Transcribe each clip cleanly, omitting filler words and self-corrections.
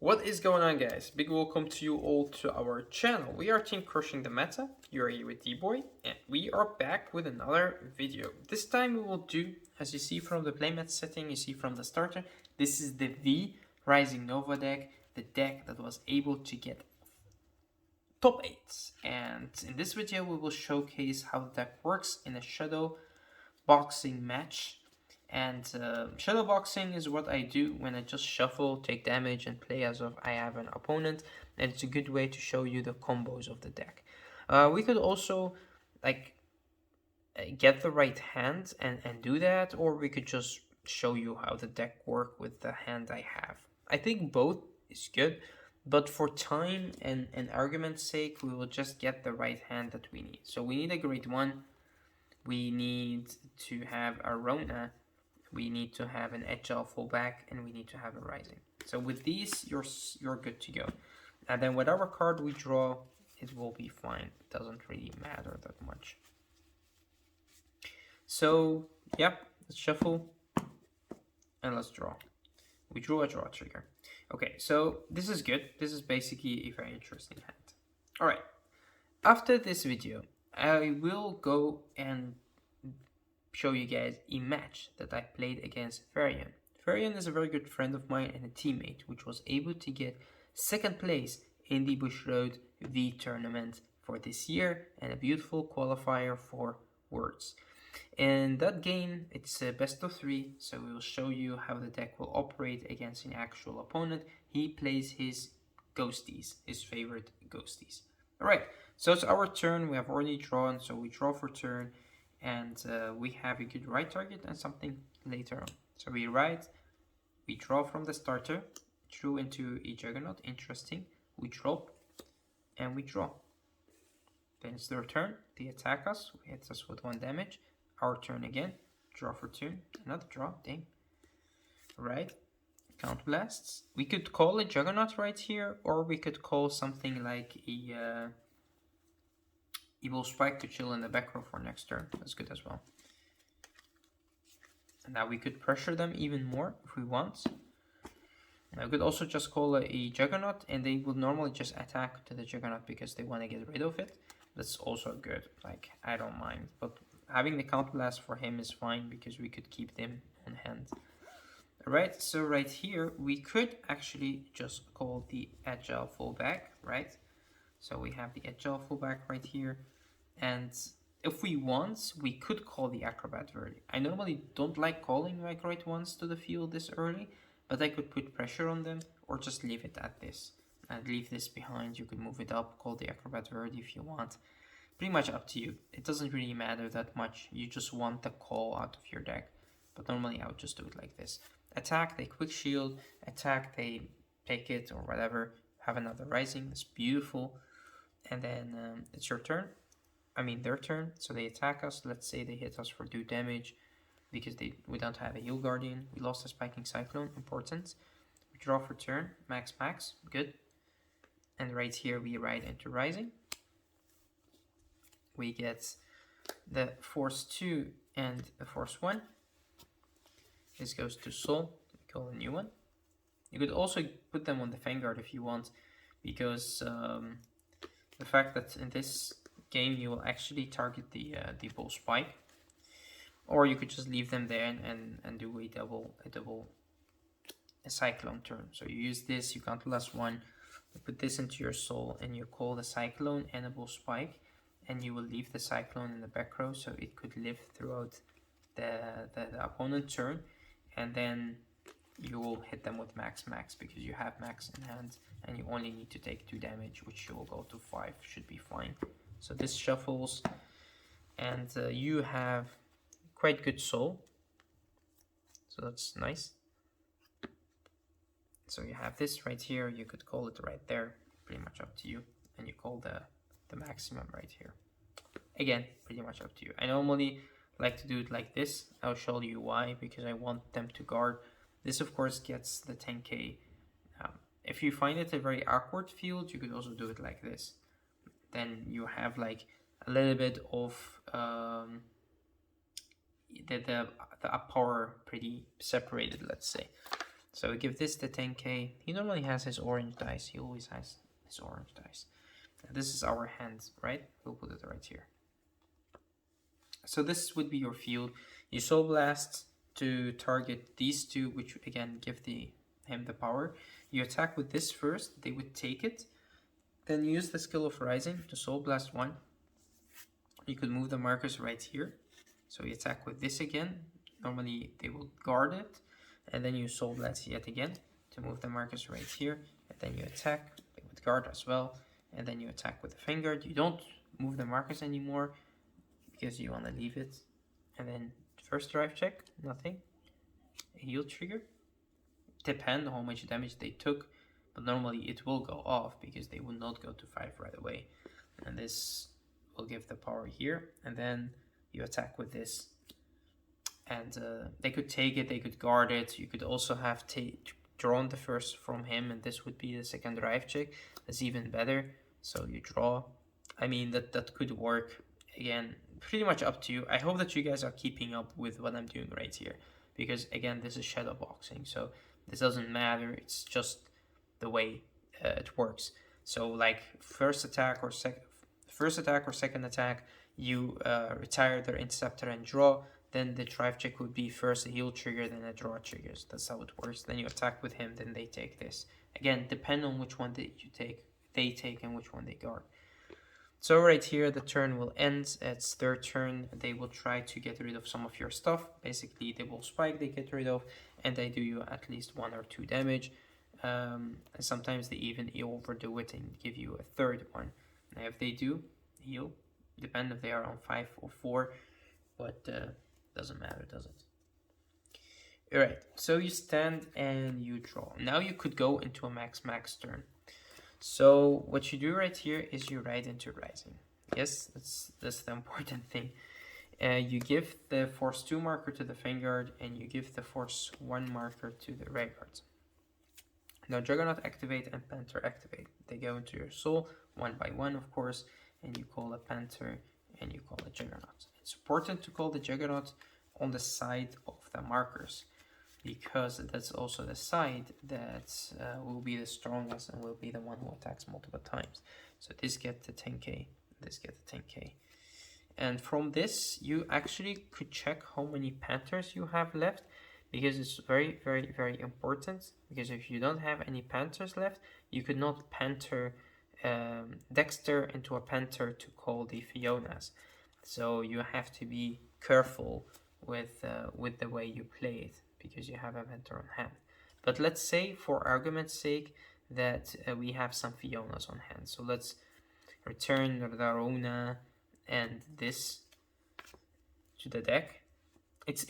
What is going on, guys? Big welcome to you all to our channel. We are Team Crushing the Meta. You're here with D-Boy, and we are back with another video. This time we will do, as you see from the playmat setting, you see from the starter, this is the V Rising Nova deck, the deck that was able to get top 8s. And in this video we will showcase how the deck works in a shadow boxing match. And shadow boxing is what I do when I just shuffle, take damage, and play as if I have an opponent. And it's a good way to show you the combos of the deck. We could also get the right hand and do that, or we could just show you how the deck work with the hand I have. I think both is good, but for time and argument's sake, we will just get the right hand that we need. So we need a grade 1, we need to have a Rona, we need to have an agile fullback, and we need to have a rising. So with these, you're good to go. And then whatever card we draw, it will be fine. It doesn't really matter that much. So yeah, let's shuffle and let's draw. We drew a draw trigger. Okay, so this is good. This is basically a very interesting hand. All right, after this video, I will go and show you guys a match that I played against Varian. Varian is a very good friend of mine and a teammate, which was able to get second place in the Bushroad V tournament for this year and a beautiful qualifier for Worlds. In that game, it's a best of 3, so we will show you how the deck will operate against an actual opponent. He plays his ghosties, his favorite ghosties. Alright, so it's our turn. We have already drawn, so we draw for turn. And we have a good right target and something later on. So we write, we draw from the starter, drew into a Juggernaut, interesting. We drop, and we draw. Then it's their turn, they attack us, hit us with 1 damage. Our turn again, draw for turn, another draw, dang. Right, count blasts. We could call a Juggernaut right here, or we could call something like a Evil Spike to chill in the back row for next turn. That's good as well. And now we could pressure them even more if we want. Now we could also just call a Juggernaut, and they will normally just attack to the Juggernaut because they want to get rid of it. That's also good. Like, I don't mind. But having the Count Blast for him is fine because we could keep them on hand. Alright, so right here, we could actually just call the Agile fullback, right? So we have the Agile fullback right here. And if we want, we could call the Acrobat Verdi. I normally don't like calling my great ones to the field this early, but I could put pressure on them or just leave it at this. And leave this behind. You could move it up, call the Acrobat Verdi if you want. Pretty much up to you. It doesn't really matter that much. You just want the call out of your deck. But normally I would just do it like this. Attack, they quick shield. Attack, they take it or whatever. Have another rising. It's beautiful. And then it's your turn. I mean their turn. So they attack us. Let's say they hit us for 2 damage because we don't have a heal guardian. We lost a spiking cyclone. Important. We draw for turn. Max. Good. And right here we ride into rising. We get the Force 2 and the Force 1. This goes to Soul. We call a new one. You could also put them on the Vanguard if you want, because the fact that in this game you will actually target the Bull Spike, or you could just leave them there and do a Cyclone turn. So you use this, you count last 1, you put this into your Soul, and you call the Cyclone and a Bull Spike, and you will leave the Cyclone in the back row so it could live throughout the opponent's turn, and then you will hit them with max because you have max in hand and you only need to take 2 damage, which you will go to 5, should be fine. So this shuffles, and you have quite good Soul, so that's nice. So you have this right here, you could call it right there, pretty much up to you, and you call the maximum right here. Again, pretty much up to you. I normally like to do it like this. I'll show you why, because I want them to guard. This of course gets the 10k. If you find it a very awkward field, you could also do it like this. Then you have like a little bit of the power pretty separated, let's say. So we give this the 10k. He normally has his orange dice. He always has his orange dice. This is our hand, right? We'll put it right here. So this would be your field. You Soul Blast to target these two, which again give him the power. You attack with this first, they would take it. Then use the skill of Rising to Soul Blast 1. You could move the markers right here. So you attack with this again. Normally they will guard it. And then you Soul Blast yet again to move the markers right here. And then you attack with guard as well. And then you attack with the Vanguard. You don't move the markers anymore because you want to leave it. And then first drive check, nothing. A heal trigger. Depend on how much damage they took. But normally it will go off because they will not go to 5 right away. And this will give the power here. And then you attack with this. And they could take it, they could guard it. You could also have drawn the first from him, and this would be the second drive check. That's even better. So you draw. I mean, that could work. Again, pretty much up to you. I hope that you guys are keeping up with what I'm doing right here. Because again, this is shadow boxing. So this doesn't matter. It's just the way it works. So like first attack or second attack, you retire their interceptor and draw. Then the drive check would be first a heal trigger, then a draw triggers. That's how it works. Then you attack with him, then they take this. Again, depend on which one that they take and which one they guard. So right here, the turn will end. It's their turn. They will try to get rid of some of your stuff. Basically, they will spike, they get rid of, and they do you at least 1 or 2 damage. And sometimes they even overdo it and give you a third one. Now, if they do heal, depend if they are on 5 or 4, but doesn't matter, does it? Alright, so you stand and you draw. Now you could go into a max turn. So what you do right here is you ride into Rising. Yes, that's the important thing. You give the Force 2 marker to the Vanguard, and you give the Force 1 marker to the Vanguard. Now Juggernaut activate and Panther activate. They go into your soul, 1 by 1 of course, and you call a Panther and you call a Juggernaut. It's important to call the Juggernaut on the side of the markers, because that's also the side that will be the strongest and will be the one who attacks multiple times. So this gets the 10k, this gets the 10k. And from this, you actually could check how many Panthers you have left, because it's very, very, very important. Because if you don't have any Panthers left, you could not Panther Dexter into a Panther to call the Fionas. So you have to be careful with the way you play it, because you have a Panther on hand. But let's say, for argument's sake, that we have some Fionas on hand. So let's return Rona and this to the deck. It's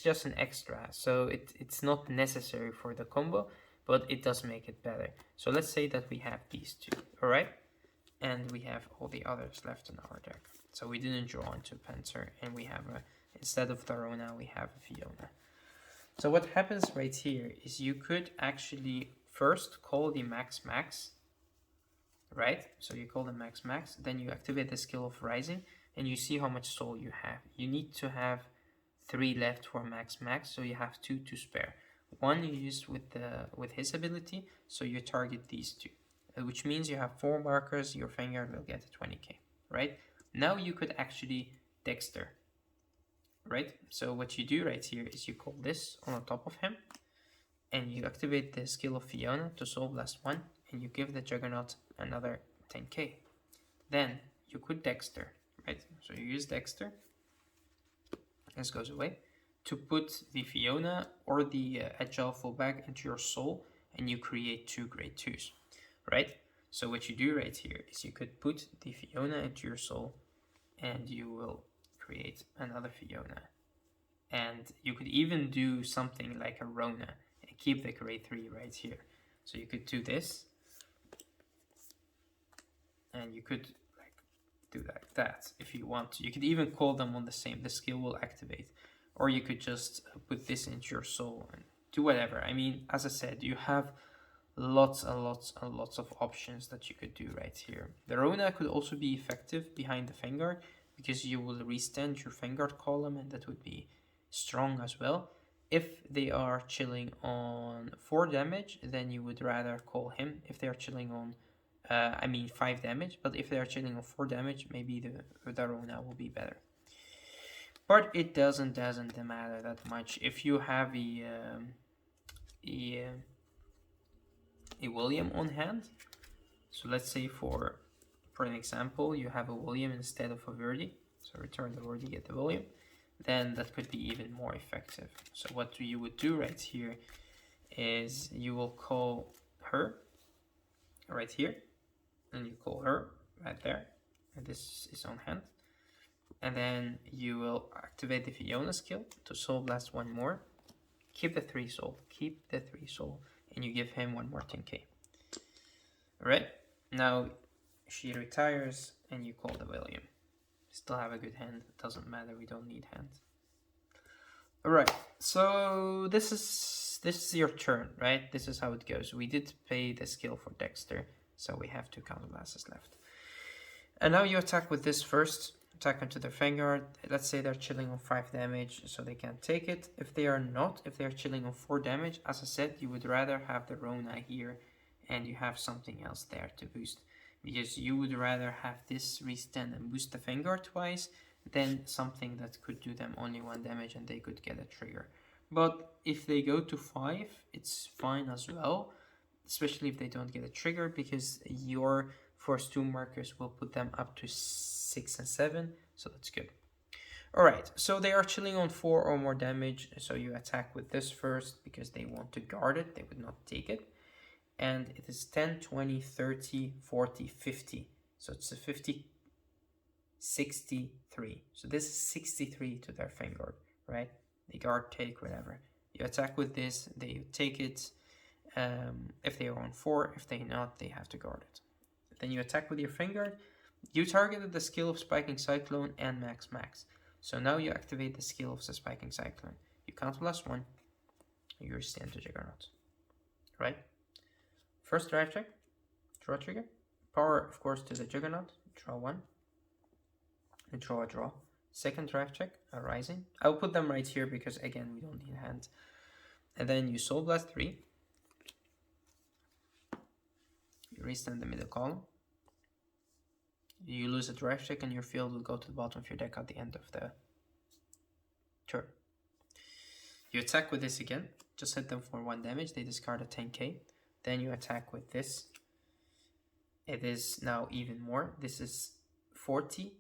just an extra, so it's not necessary for the combo, but it does make it better. So let's say that we have these two, alright? And we have all the others left in our deck. So we didn't draw into Panther, and we have instead of Rona, we have a Fiona. So what happens right here is you could actually first call the max, right? So you call the max, then you activate the skill of Rising, and you see how much soul you have. You need to have 3 left for max, so you have 2 to spare. 1 you used with his ability, so you target these 2, which means you have 4 markers. Your Vanguard will get a 20k, right? Now you could actually Dexter, right? So what you do right here is you call this on the top of him, and you activate the skill of Fiona to Soul Blast 1, and you give the Juggernaut another 10k. Then you could Dexter, right? So you use Dexter, this goes away, to put the Fiona or the Agile fullback into your soul, and you create 2 grade 2s, right? So what you do right here is you could put the Fiona into your soul, and you will create another Fiona. And you could even do something like a Rona and keep the grade 3 right here. So you could do this, and you could do like that if you want to. You could even call them on the skill will activate. Or you could just put this into your soul and do whatever. I mean, as I said, you have lots and lots and lots of options that you could do right here. The Rona could also be effective behind the Vanguard, because you will restand your Vanguard column, and that would be strong as well. If they are chilling on 4 damage, then you would rather call him. If they are chilling on, 5 damage, but if they are chilling on 4 damage, maybe the Rona will be better. But it doesn't matter that much. If you have a William on hand, so let's say for an example, you have a William instead of a Verdi, so return the Verdi, get the William, then that could be even more effective. So what you would do right here is you will call her right here, and you call her right there, and this is on hand. And then you will activate the Fiona skill to Soul Blast one more. Keep the 3 soul, and you give him one more 10k. Alright, now she retires and you call the William. Still have a good hand, doesn't matter, we don't need hands. Alright, so this is your turn, right? This is how it goes. We did pay the skill for Dexter, so we have 2 counterblasts left. And now you attack with this first. Attack into their Vanguard. Let's say they're chilling on 5 damage, so they can't take it. If they are not, if they're chilling on 4 damage, as I said, you would rather have the Rona here and you have something else there to boost. Because you would rather have this restand and boost the Vanguard twice than something that could do them only 1 damage and they could get a trigger. But if they go to 5, it's fine as well, especially if they don't get a trigger, because your first 2 markers will put them up to 6 and 7, so that's good. Alright, so they are chilling on 4 or more damage, so you attack with this first because they want to guard it, they would not take it. And it is 10, 20, 30, 40, 50. So it's a 50, 63. So this is 63 to their Vanguard, right? They guard, take, whatever. You attack with this, they take it. If they are on 4, if they not, they have to guard it. Then you attack with your Vanguard. You targeted the skill of Spiking Cyclone and Max. So now you activate the skill of the Spiking Cyclone. You counterblast 1. You restand to Juggernaut. Right? First drive check. Draw trigger. Power, of course, to the Juggernaut. Draw 1. And draw a draw. Second drive check. A Rising. I'll put them right here because, again, we don't need hands. And then you Soul Blast 3. You restand the middle column. You lose a drive check and your field will go to the bottom of your deck at the end of the turn. You attack with this again. Just hit them for 1 damage. They discard a 10k. Then you attack with this. It is now even more. This is 40,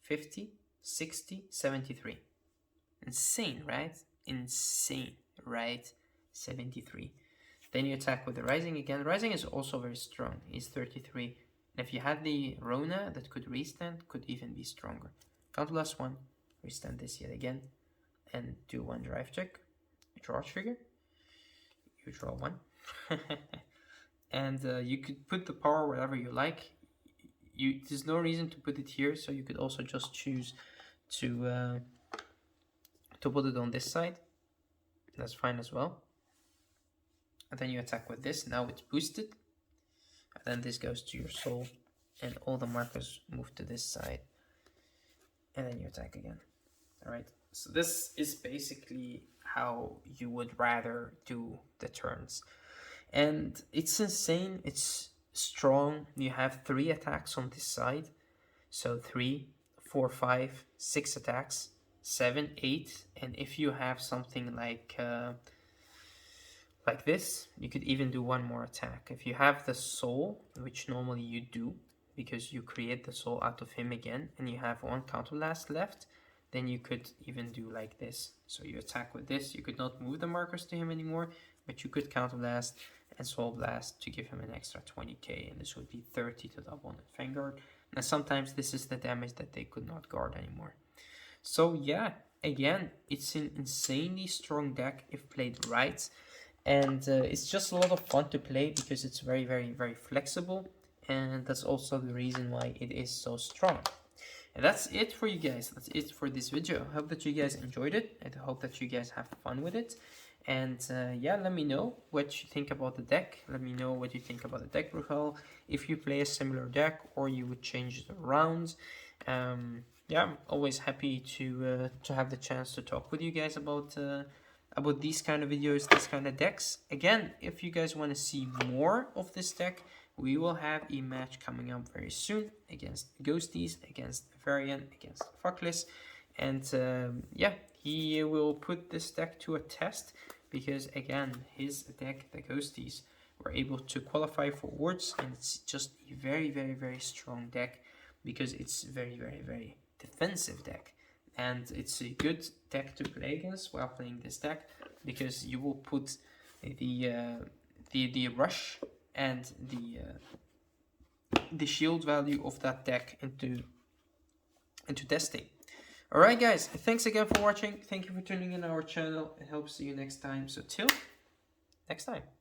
50, 60, 73. Insane, right? Insane, right? 73. Then you attack with the Rising again. Rising is also very strong. He's 33. And if you had the Rona that could restand, could even be stronger. Counterblast 1. Restand this yet again. And do 1 drive check. Draw trigger. You draw 1. And you could put the power wherever you like. There's no reason to put it here, so you could also just choose to put it on this side. That's fine as well. And then you attack with this. Now it's boosted. And then this goes to your soul. And all the markers move to this side. And then you attack again. Alright. So this is basically how you would rather do the turns. And it's insane. It's strong. You have 3 attacks on this side. So 3, 4, 5, 6 attacks. 7, 8. And if you have something like this, you could even do 1 more attack. If you have the soul, which normally you do, because you create the soul out of him again, and you have 1 counterblast left, then you could even do like this. So you attack with this. You could not move the markers to him anymore, but you could counterblast and soul blast to give him an extra 20k, and this would be 30 to double on the Vanguard. And sometimes this is the damage that they could not guard anymore. So yeah, again, it's an insanely strong deck if played right. And it's just a lot of fun to play because it's very, very, very flexible. And that's also the reason why it is so strong. And that's it for you guys. That's it for this video. I hope that you guys enjoyed it. And I hope that you guys have fun with it. And yeah, let me know what you think about the deck. Let me know what you think about the deck profile. If you play a similar deck or you would change it around. Yeah, I'm always happy to have the chance to talk with you guys about about these kind of videos, this kind of decks. Again, if you guys want to see more of this deck, we will have a match coming up very soon against Ghosties, against Varian, against Fuckless. And yeah, he will put this deck to a test because, again, his deck, the Ghosties, were able to qualify for Worlds, and it's just a very, very, very strong deck because it's very, very, very defensive deck. And it's a good deck to play against while playing this deck because you will put the rush and the shield value of that deck into testing. Alright guys, thanks again for watching. Thank you for tuning in our channel. I hope to see you next time. So till next time.